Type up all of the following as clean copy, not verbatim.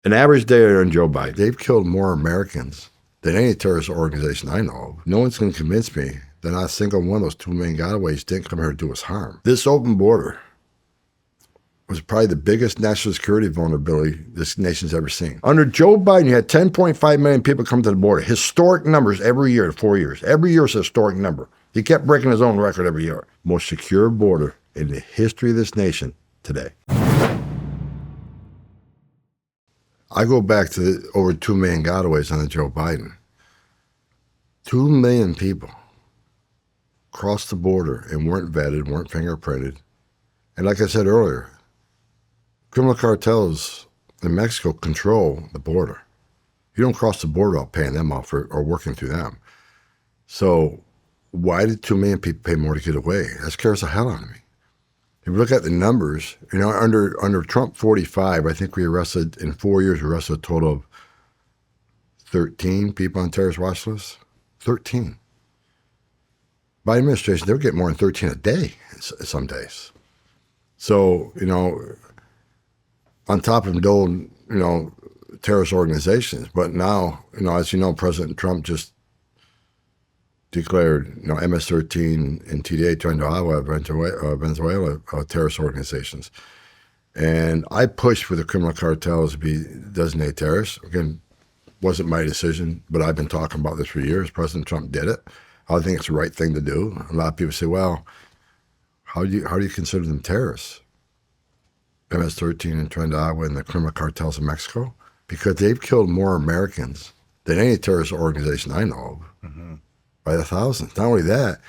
An average day on Joe Biden, they've killed more Americans than any terrorist organization I know of. No one's going to convince me that not a single one of those 2 million gotaways didn't come here to do us harm. This open border was probably the biggest national security vulnerability this nation's ever seen. Under Joe Biden, you had 10.5 million people come to the border. Historic numbers every year, 4 years. Every year is a historic number. He kept breaking his own record every year. Most secure border in the history of this nation today. I go back to over 2 million gotaways under Joe Biden. 2 million people crossed the border and weren't vetted, weren't fingerprinted. And like I said earlier, criminal cartels in Mexico control the border. You don't cross the border without paying them off or working through them. So why did 2 million people pay more to get away? That scares the hell out of me. If you look at the numbers, under Trump 45, I think we arrested, in 4 years, we arrested a total of 13 people on terrorist watch lists. 13. By administration, they were getting more than 13 a day some days. So, on top of the terrorist organizations. But now, as you know, President Trump just declared, MS-13 and TDA, trying to Iowa, Venezuela terrorist organizations. And I pushed for the criminal cartels to be designated terrorists. Again, wasn't my decision, but I've been talking about this for years. President Trump did it. I think it's the right thing to do. A lot of people say, well, how do you consider them terrorists? MS-13 and trying to Iowa and the criminal cartels in Mexico? Because they've killed more Americans than any terrorist organization I know of. Mm-hmm. By the thousands. Not only that,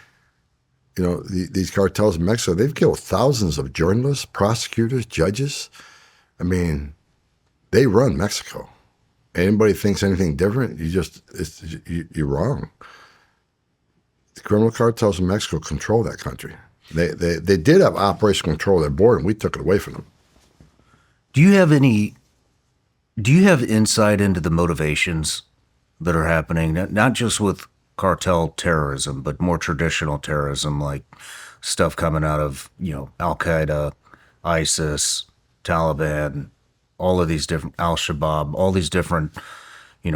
these cartels in Mexico, they've killed thousands of journalists, prosecutors, judges. I mean, they run Mexico. Anybody thinks anything different, you're wrong. The criminal cartels in Mexico control that country. They did have operational control of their border, and we took it away from them. Do you have insight into the motivations that are happening, not just with cartel terrorism, but more traditional terrorism, like stuff coming out of, Al-Qaeda, ISIS, Taliban, all of these different, Al-Shabaab, all these different, I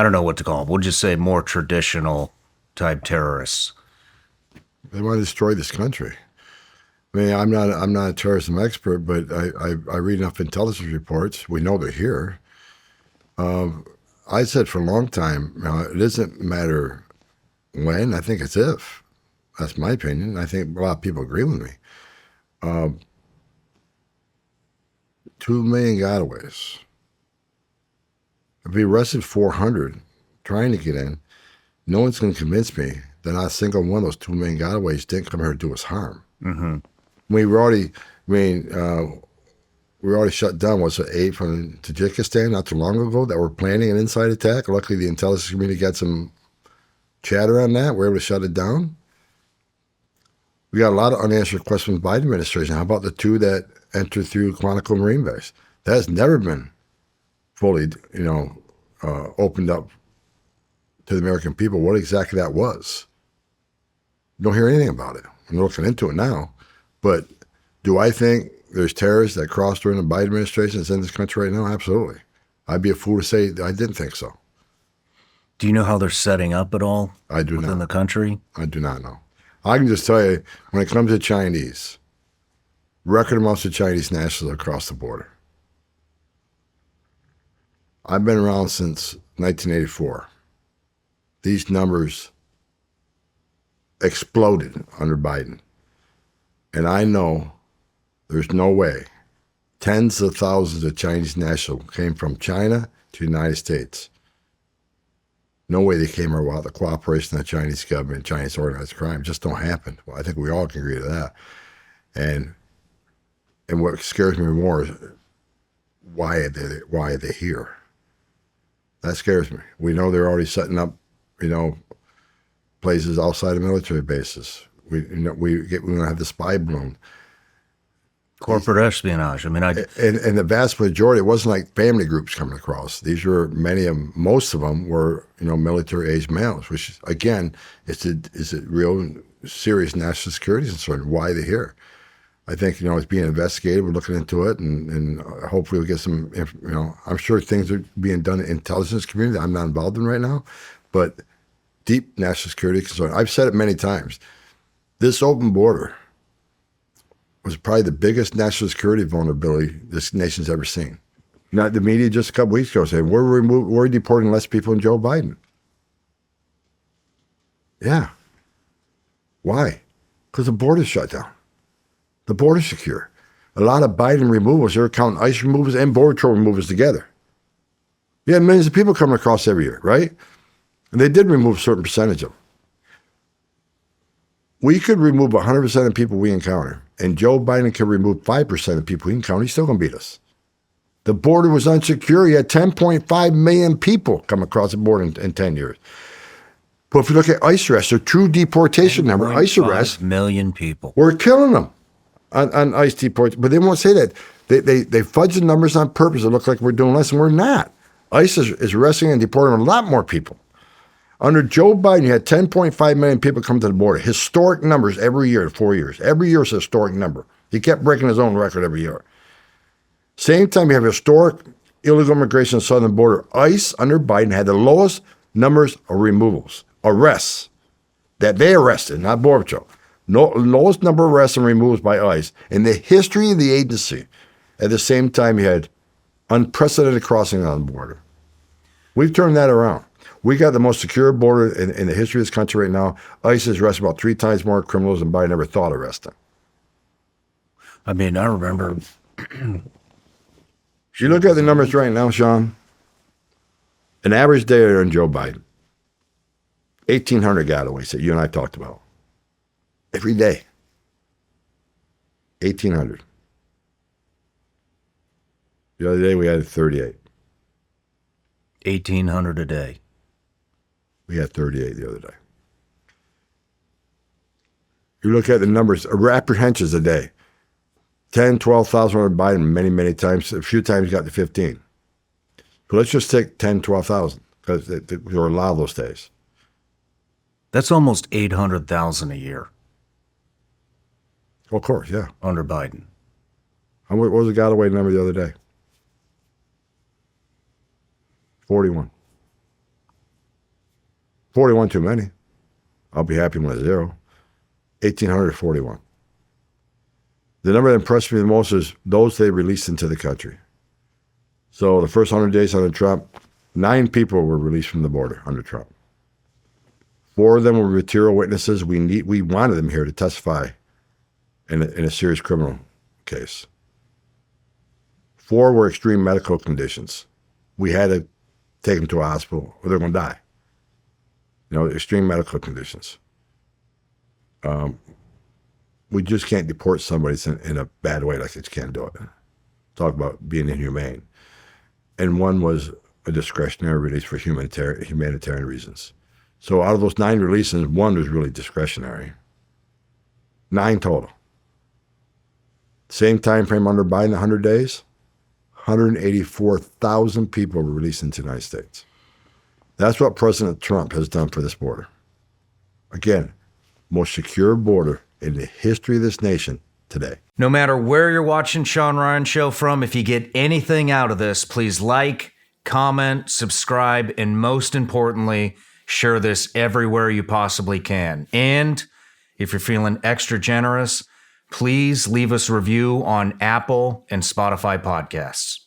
don't know what to call them. We'll just say more traditional type terrorists. They want to destroy this country. I mean, I'm not a terrorism expert, but I read enough intelligence reports. We know they're here. I said for a long time, it doesn't matter when, I think it's if. That's my opinion. I think a lot of people agree with me. 2 million gotaways. If we arrested 400 trying to get in, no one's going to convince me that not a single one of those 2 million gotaways didn't come here to do us harm. Mm-hmm. We were already shut down, 8 from Tajikistan not too long ago that were planning an inside attack. Luckily, the intelligence community got some chatter on that. We were able to shut it down. We got a lot of unanswered questions by the administration. How about the 2 that entered through Quantico Marine Base? That has never been fully, opened up to the American people what exactly that was. You don't hear anything about it. I'm looking into it now. But do I think there's terrorists that crossed during the Biden administration that's in this country right now? Absolutely. I'd be a fool to say I didn't think so. Do you know how they're setting up at all? I do not. Within the country? I do not know. I can just tell you, when it comes to Chinese, record amounts of Chinese nationals across the border. I've been around since 1984. These numbers exploded under Biden. And I know there's no way tens of thousands of Chinese nationals came from China to the United States. No way they came here without the cooperation of the Chinese government, Chinese organized crime. Just don't happen. Well, I think we all can agree to that. And what scares me more is why are they here? That scares me. We know they're already setting up, places outside of military bases. We don't have the spy balloon. Corporate espionage. I mean, and the vast majority, it wasn't like family groups coming across. These were most of them were, military-aged males, which again, is a real serious national security concern. Why they're here? I think, it's being investigated. We're looking into it, and hopefully we get some, I'm sure things are being done in the intelligence community that I'm not involved in right now, but deep national security concern. I've said it many times. This open border was probably the biggest national security vulnerability this nation's ever seen. Now, the media just a couple weeks ago said, we're deporting less people than Joe Biden. Yeah. Why? Because the border's shut down. The border's secure. A lot of Biden removals, they're counting ICE removals and Border Patrol removals together. You had millions of people coming across every year, right? And they did remove a certain percentage of them. We could remove 100% of people we encounter, and Joe Biden could remove 5% of people we encounter. He's still going to beat us. The border was unsecure. You had 10.5 million people come across the border in 10 years. But if you look at ICE arrests, their true deportation number, ICE arrests, 5 million people. we're killing them on ICE deportation. But they won't say that. They fudge the numbers on purpose. It look like we're doing less, and we're not. ICE is arresting and deporting a lot more people. Under Joe Biden, you had 10.5 million people come to the border. Historic numbers every year in 4 years. Every year is a historic number. He kept breaking his own record every year. Same time, you have historic illegal immigration on the southern border. ICE under Biden had the lowest numbers of removals, arrests, that they arrested, not Border Patrol. No, lowest number of arrests and removals by ICE in the history of the agency. At the same time, you had unprecedented crossing on the border. We've turned that around. We got the most secure border in the history of this country right now. ICE is arresting about 3 times more criminals than Biden ever thought arresting. I mean, I remember. You look at the numbers right now, Shawn. An average day in Joe Biden. 1,800 gotaways that you and I talked about. Every day. 1,800. The other day we had 38. 1,800 a day. We had 38 the other day. You look at the numbers, apprehensions a day. 10, 12,000 under Biden many, many times. A few times got to 15. So let's just take 10, 12,000 because there were a lot of those days. That's almost 800,000 a year. Of course, yeah. Under Biden. What was the gotaway number the other day? 41. 41 too many. I'll be happy when it's 0. 1,841. The number that impressed me the most is those they released into the country. So the first 100 days under Trump, 9 people were released from the border under Trump. 4 of them were material witnesses. We wanted them here to testify in a serious criminal case. 4 were extreme medical conditions. We had to take them to a hospital or they're going to die. Extreme medical conditions. We just can't deport somebody in a bad way like this. Can't do it. Talk about being inhumane. And 1 was a discretionary release for humanitarian reasons. So out of those 9 releases, 1 was really discretionary. 9 total. Same time frame under Biden, 100 days, 184,000 people were released into the United States. That's what President Trump has done for this border. Again, most secure border in the history of this nation today. No matter where you're watching Shawn Ryan Show from, if you get anything out of this, please like, comment, subscribe, and most importantly, share this everywhere you possibly can. And if you're feeling extra generous, please leave us a review on Apple and Spotify podcasts.